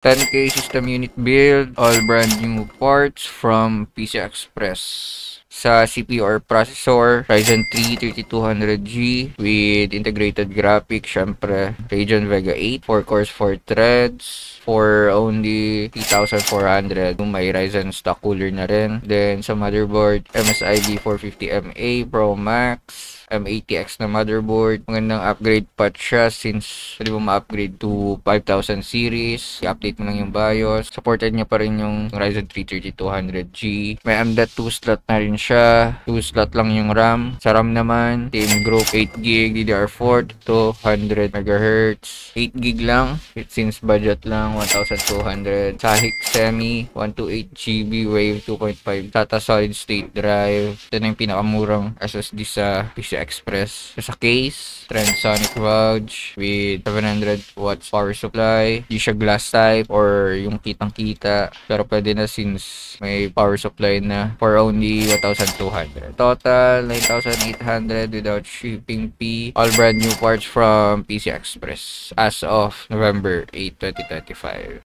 10K system unit build, all brand new parts from PC Express. Sa CPU or processor, Ryzen 3 3200G with integrated graphics, syempre Radeon Vega 8, 4 cores, 4 threads, for only 3,400. May Ryzen stock cooler na rin. Then sa motherboard, MSI B450MA Pro Max, M80X na motherboard. Magandang upgrade patch siya since pwede mo ma-upgrade to 5000 series. I-update mo lang yung BIOS. Supported niya pa rin yung Ryzen 3 3200G. May M.2 slot na rin siya. 2 slot lang yung RAM. Sa RAM naman, Team Group 8GB DDR4 to 100MHz. 8GB lang. Since budget lang, 1,200. Sahik Semi, 128GB Wave 2.5 SATA solid state drive. Ito na yung pinakamurang SSD sa PC Express. Sa case, Transonic Vouch with 700 watts power supply. Di siya glass type or yung kitang-kita. Pero pwede na since may power supply na for only 1,200. Total, 9,800 without shipping fee. All brand new parts from PC Express as of November 8, 2025.